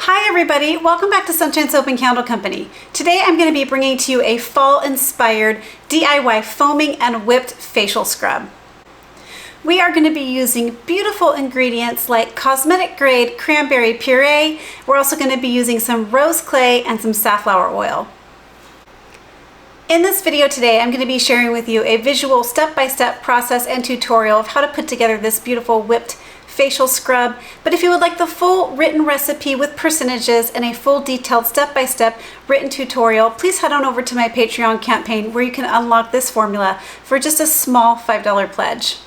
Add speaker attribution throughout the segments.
Speaker 1: Hi everybody, welcome back to Sunshine Soap and Candle Company. Today I'm going to be bringing to you a fall-inspired DIY foaming and whipped facial scrub. We are going to be using beautiful ingredients like cosmetic grade cranberry puree. We're also going to be using some rose clay and some safflower oil. In this video today, I'm going to be sharing with you a visual step-by-step process and tutorial of how to put together this beautiful whipped facial scrub. But if you would like the full written recipe with percentages and a full detailed step-by-step written tutorial, please head on over to my Patreon campaign where you can unlock this formula for just a small $5 pledge.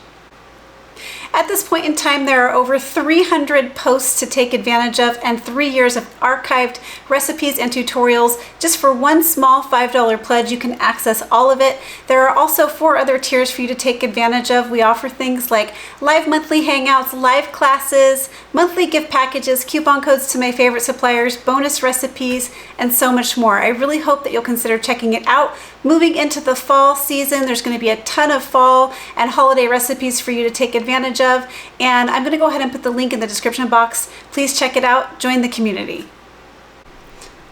Speaker 1: At this point in time, there are over 300 posts to take advantage of and 3 years of archived recipes and tutorials. Just for one small $5 pledge, you can access all of it. There are also 4 other tiers for you to take advantage of. We offer things like live monthly hangouts, live classes, monthly gift packages, coupon codes to my favorite suppliers, bonus recipes, and so much more. I really hope that you'll consider checking it out. Moving into the fall season, there's going to be a ton of fall and holiday recipes for you to take advantage of, and I'm going to go ahead and put the link in the description box. Please check it out, join the community.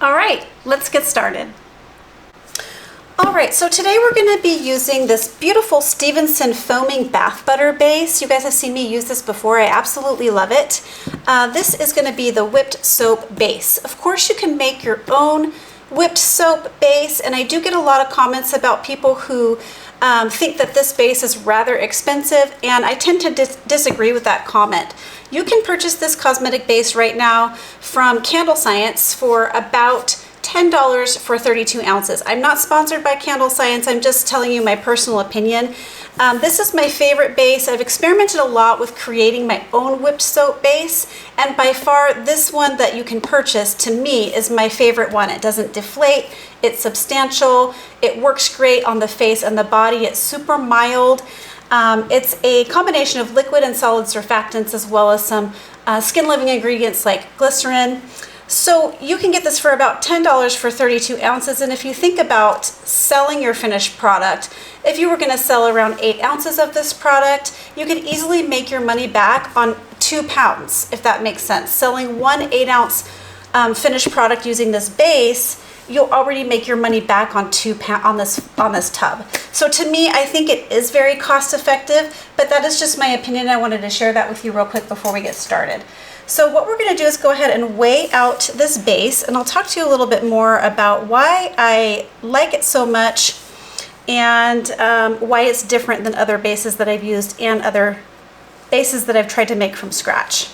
Speaker 1: All right, let's get started. All right, so today we're going to be using this beautiful Stephenson foaming bath butter base. You guys have seen me use this before. I absolutely love it. This is going to be the whipped soap base. Of course, you can make your own whipped soap base, and I do get a lot of comments about people who think that this base is rather expensive, and I tend to disagree with that comment. You can purchase this cosmetic base right now from Candle Science for about $10 for 32 ounces. I'm not sponsored by Candle Science, I'm just telling you my personal opinion. This is my favorite base. I've experimented a lot with creating my own whipped soap base, and by far this one that you can purchase to me is my favorite one. It doesn't deflate, it's substantial, it works great on the face and the body, it's super mild. It's a combination of liquid and solid surfactants as well as some skin loving ingredients like glycerin. So you can get this for about $10 for 32 ounces, and if you think about selling your finished product, if you were going to sell around 8 ounces of this product, you could easily make your money back on 2 pounds, if that makes sense. Selling one 8-ounce finished product using this base, you'll already make your money back on 2 pounds on this tub. So to me, I think it is very cost effective, but that is just my opinion. I wanted to share that with you real quick before we get started. So what we're going to do is go ahead and weigh out this base, and I'll talk to you a little bit more about why I like it so much and why it's different than other bases that I've used and other bases that I've tried to make from scratch.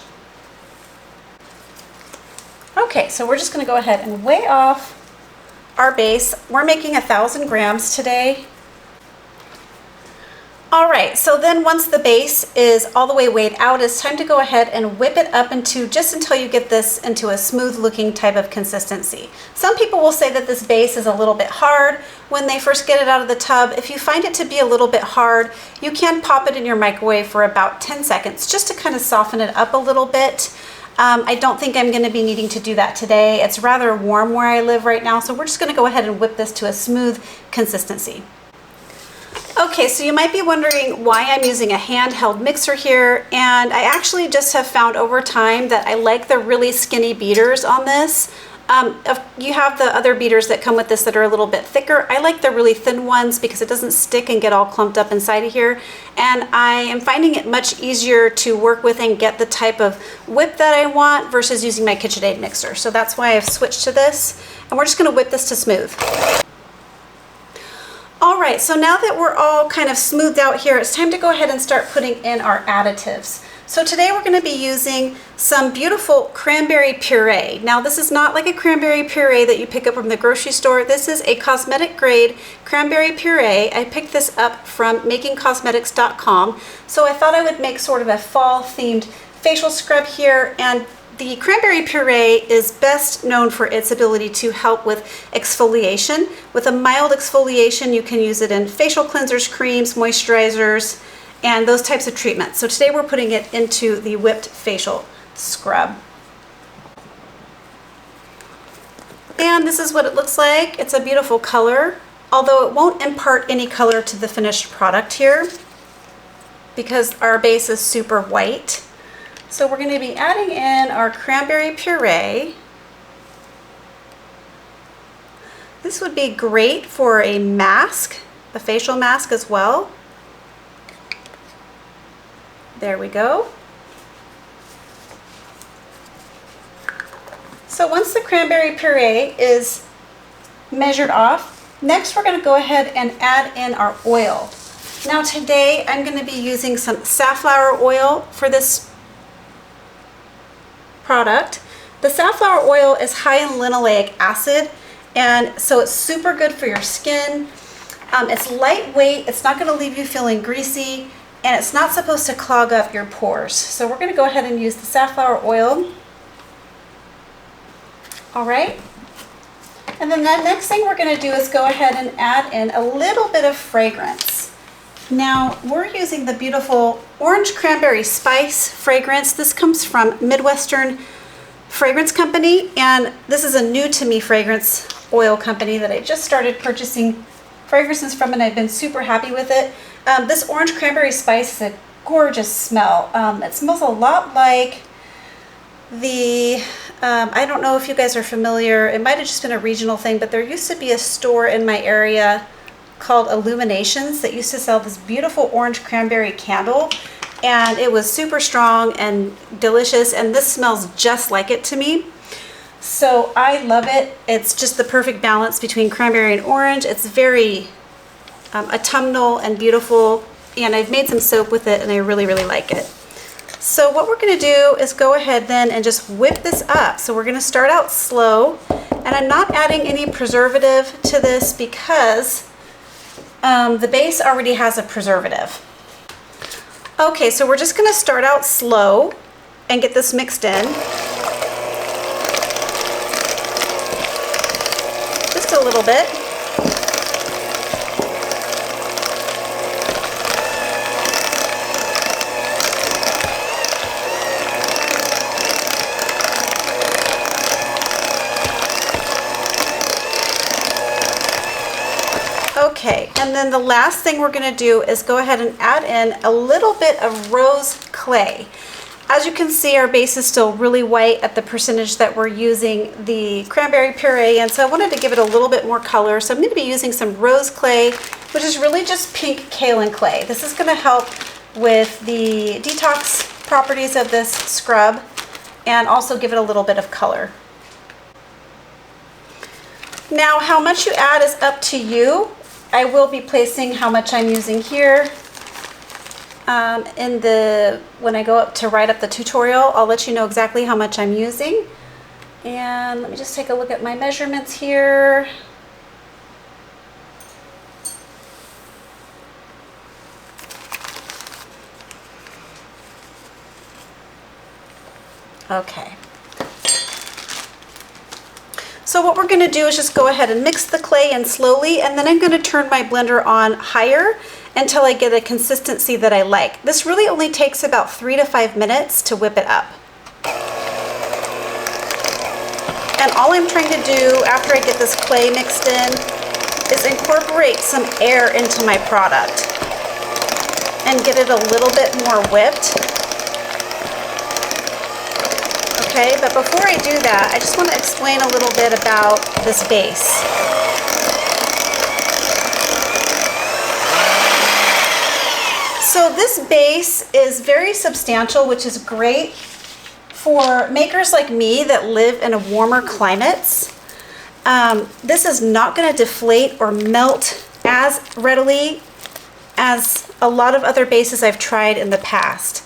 Speaker 1: Okay, so we're just going to go ahead and weigh off our base. We're making 1,000 grams today. All right, so then once the base is all the way weighed out, it's time to go ahead and whip it up just until you get this into a smooth looking type of consistency. Some people will say that this base is a little bit hard when they first get it out of the tub. If you find it to be a little bit hard, you can pop it in your microwave for about 10 seconds just to kind of soften it up a little bit. I don't think I'm going to be needing to do that today. It's rather warm where I live right now, so we're just going to go ahead and whip this to a smooth consistency. Okay, so you might be wondering why I'm using a handheld mixer here, and I actually just have found over time that I like the really skinny beaters on this. You have the other beaters that come with this that are a little bit thicker. I like the really thin ones because it doesn't stick and get all clumped up inside of here, and I am finding it much easier to work with and get the type of whip that I want versus using my KitchenAid mixer. So that's why I've switched to this, and we're just going to whip this to smooth. All right, so now that we're all kind of smoothed out here, it's time to go ahead and start putting in our additives. So today we're going to be using some beautiful cranberry puree. Now this is not like a cranberry puree that you pick up from the grocery store. This is a cosmetic grade cranberry puree. I picked this up from makingcosmetics.com. So I thought I would make sort of a fall themed facial scrub here, and the cranberry puree is best known for its ability to help with exfoliation. With a mild exfoliation, you can use it in facial cleansers, creams, moisturizers, and those types of treatments. So today we're putting it into the whipped facial scrub. And this is what it looks like. It's a beautiful color, although it won't impart any color to the finished product here because our base is super white. So we're going to be adding in our cranberry puree This would be great for a mask, a facial mask as well. There we go. So once the cranberry puree is measured off, next we're going to go ahead and add in our oil. Now today I'm going to be using some safflower oil for this product. The safflower oil is high in linoleic acid, and so it's super good for your skin. It's lightweight, it's not going to leave you feeling greasy, and it's not supposed to clog up your pores. So we're going to go ahead and use the safflower oil. All right. And then the next thing we're going to do is go ahead and add in a little bit of fragrance. Now we're using the beautiful orange cranberry spice fragrance. This comes from Midwestern fragrance company, and this is a new to me fragrance oil company that I just started purchasing fragrances from, and I've been super happy with it. This orange cranberry spice is a gorgeous smell. It smells a lot like the I don't know if you guys are familiar, it might have just been a regional thing, but there used to be a store in my area called Illuminations that used to sell this beautiful orange cranberry candle, and it was super strong and delicious, and this smells just like it to me. So I love it. It's just the perfect balance between cranberry and orange. It's very autumnal and beautiful, and I've made some soap with it and I really like it. So what we're going to do is go ahead then and just whip this up. So we're going to start out slow, and I'm not adding any preservative to this because the base already has a preservative. Okay, so we're just going to start out slow and get this mixed in. Just a little bit. Okay, and then the last thing we're going to do is go ahead and add in a little bit of rose clay. As you can see, our base is still really white at the percentage that we're using the cranberry puree, and so I wanted to give it a little bit more color. So I'm going to be using some rose clay, which is really just pink kaolin clay. This is going to help with the detox properties of this scrub and also give it a little bit of color. Now, how much you add is up to you. I will be placing how much I'm using here when I go up to write up the tutorial. I'll let you know exactly how much I'm using. And let me just take a look at my measurements here. Okay. So what we're going to do is just go ahead and mix the clay in slowly, and then I'm going to turn my blender on higher until I get a consistency that I like. This really only takes about 3 to 5 minutes to whip it up. And all I'm trying to do after I get this clay mixed in is incorporate some air into my product and get it a little bit more whipped. Okay, but before I do that, I just want to explain a little bit about this base. So this base is very substantial, which is great for makers like me that live in a warmer climates. This is not going to deflate or melt as readily as a lot of other bases I've tried in the past.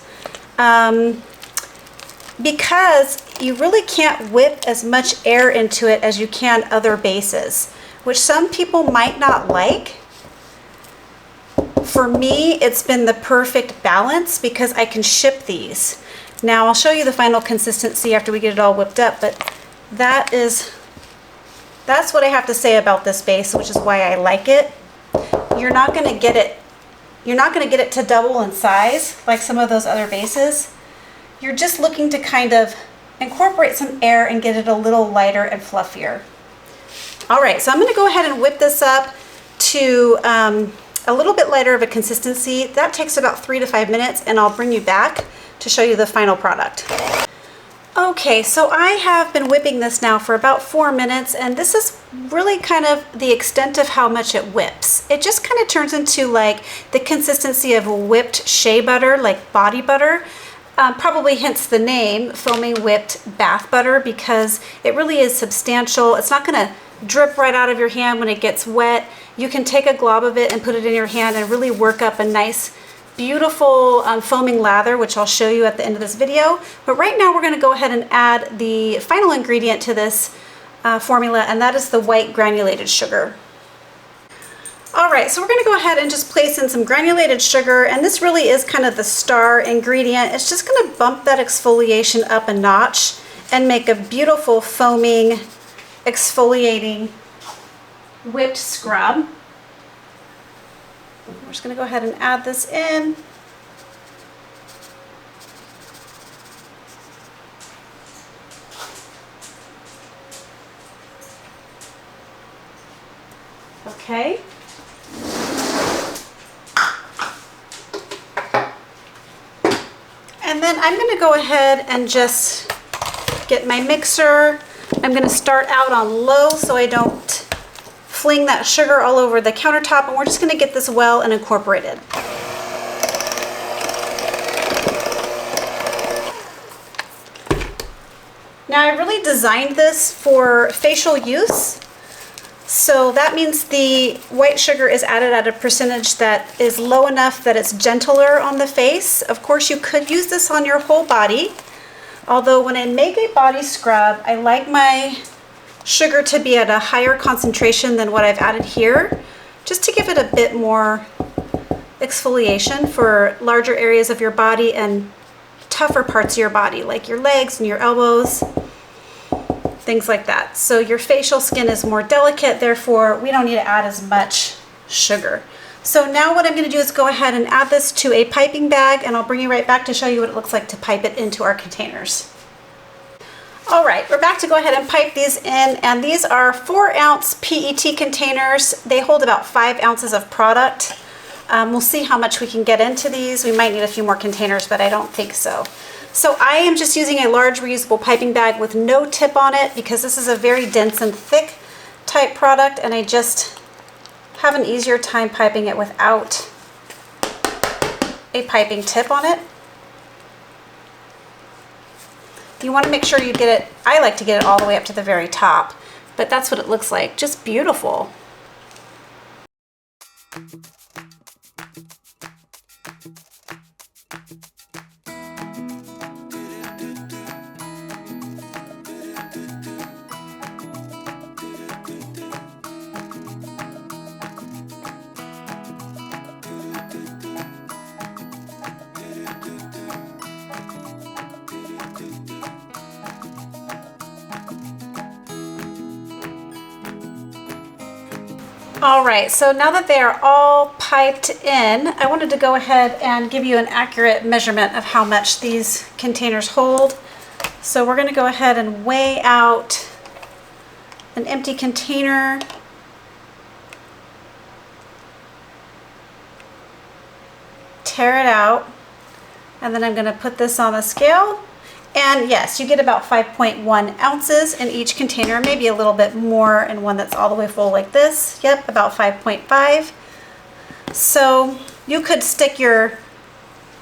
Speaker 1: Because you really can't whip as much air into it as you can other bases, which some people might not like. For me, it's been the perfect balance because I can ship these. Now I'll show you the final consistency after we get it all whipped up, but that's what I have to say about this base, which is why I like it. You're not going to get it to double in size like some of those other bases. You're just looking to kind of incorporate some air and get it a little lighter and fluffier. All right, so I'm going to go ahead and whip this up to a little bit lighter of a consistency. That takes about 3 to 5 minutes, and I'll bring you back to show you the final product. Okay, so I have been whipping this now for about 4 minutes, and this is really kind of the extent of how much it whips. It just kind of turns into like the consistency of whipped shea butter, like body butter. Probably hence the name foaming whipped bath butter, because it really is substantial. It's not going to drip right out of your hand when it gets wet. You can take a glob of it and put it in your hand and really work up a nice beautiful foaming lather, which I'll show you at the end of this video. But right now we're going to go ahead and add the final ingredient to this formula, and that is the white granulated sugar. All right, so we're going to go ahead and just place in some granulated sugar, and this really is kind of the star ingredient. It's just going to bump that exfoliation up a notch and make a beautiful foaming, exfoliating, whipped scrub. We're just going to go ahead and add this in. Okay. And then I'm going to go ahead and just get my mixer. I'm going to start out on low so I don't fling that sugar all over the countertop, and we're just going to get this well and incorporated. Now I really designed this for facial use, so that means the white sugar is added at a percentage that is low enough that it's gentler on the face. Of course, you could use this on your whole body, although when I make a body scrub, I like my sugar to be at a higher concentration than what I've added here, just to give it a bit more exfoliation for larger areas of your body and tougher parts of your body, like your legs and your elbows, things like that. So your facial skin is more delicate, therefore we don't need to add as much sugar. So now what I'm going to do is go ahead and add this to a piping bag, and I'll bring you right back to show you what it looks like to pipe it into our containers. All right, we're back to go ahead and pipe these in, and these are 4-ounce PET containers. They hold about 5 ounces of product. We'll see how much we can get into these. We might need a few more containers, but I don't think so. So I am just using a large reusable piping bag with no tip on it, because this is a very dense and thick type product, and I just have an easier time piping it without a piping tip on it. You want to make sure you get it, I like to get it all the way up to the very top, but that's what it looks like, just beautiful. All right, so now that they are all piped in, I wanted to go ahead and give you an accurate measurement of how much these containers hold. So we're going to go ahead and weigh out an empty container. Tear it out, and then I'm going to put this on the scale. And yes, you get about 5.1 ounces in each container, maybe a little bit more in one that's all the way full like this. Yep, about 5.5. So you could stick your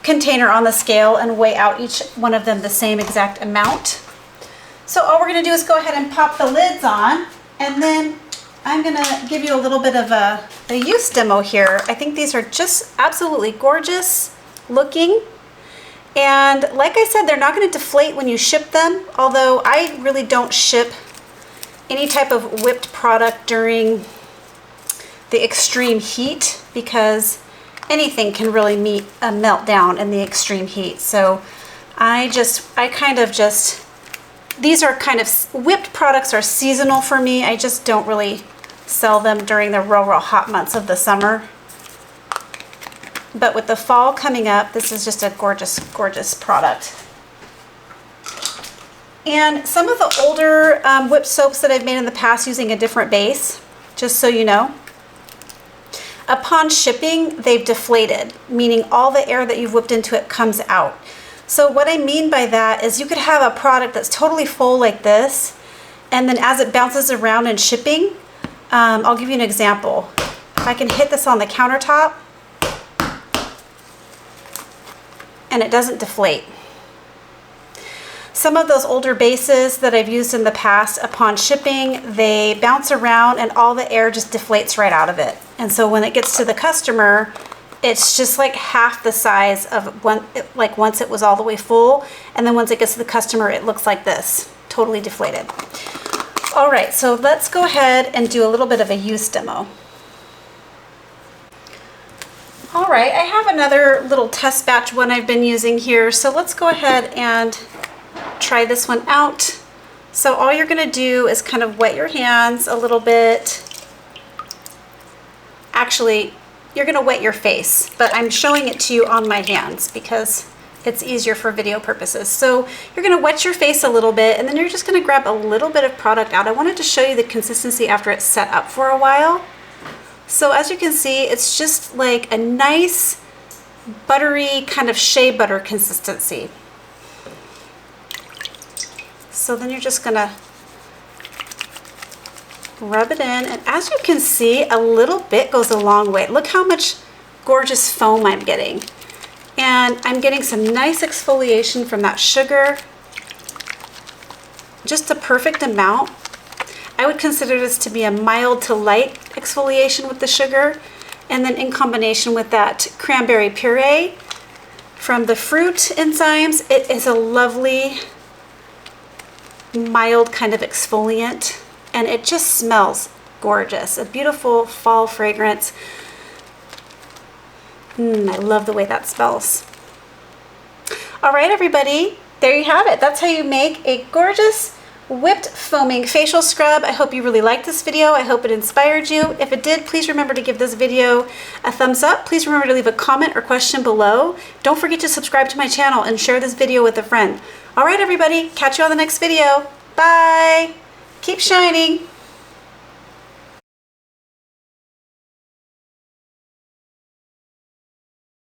Speaker 1: container on the scale and weigh out each one of them the same exact amount. So all we're going to do is go ahead and pop the lids on, and then I'm going to give you a little bit of a use demo here. I think these are just absolutely gorgeous looking. And like I said, they're not going to deflate when you ship them, although I really don't ship any type of whipped product during the extreme heat, because anything can really meet a meltdown in the extreme heat. So these are kind of, whipped products are seasonal for me. I just don't really sell them during the real hot months of the summer. But with the fall coming up, this is just a gorgeous, gorgeous product. And some of the older whipped soaps that I've made in the past using a different base, just so you know, upon shipping, they've deflated, meaning all the air that you've whipped into it comes out. So what I mean by that is you could have a product that's totally full like this, And then as it bounces around in shipping, I'll give you an example. If I can hit this on the countertop and it doesn't deflate. Some of those older bases that I've used in the past, upon shipping, they bounce around and all the air just deflates right out of it. And so when it gets to the customer, it's just like half the size of once it was all the way full. And then once it gets to the customer, it looks like this, totally deflated. All right, so let's go ahead and do a little bit of a use demo. All right, I have another little test batch one I've been using here. So let's go ahead and try this one out. So all you're gonna do is kind of wet your hands a little bit. Actually, you're gonna wet your face, but I'm showing it to you on my hands because it's easier for video purposes. So you're gonna wet your face a little bit and then you're just gonna grab a little bit of product out. I wanted to show you the consistency after it's set up for a while. So as you can see, it's just like a nice buttery kind of shea butter consistency. So then you're just gonna rub it in, and as you can see, a little bit goes a long way. Look how much gorgeous foam I'm getting. And I'm getting some nice exfoliation from that sugar. Just the perfect amount. I would consider this to be a mild to light exfoliation with the sugar. And then in combination with that cranberry puree from the fruit enzymes, it is a lovely, mild kind of exfoliant. And it just smells gorgeous. A beautiful fall fragrance. I love the way that smells. All right, everybody, there you have it. That's how you make a gorgeous whipped foaming facial scrub. I hope you really liked this video. I hope it inspired you. If it did, please remember to give this video a thumbs up. Please remember to leave a comment or question below. Don't forget to subscribe to my channel and share this video with a friend. All right, everybody, catch you on the next video. Bye. Keep shining.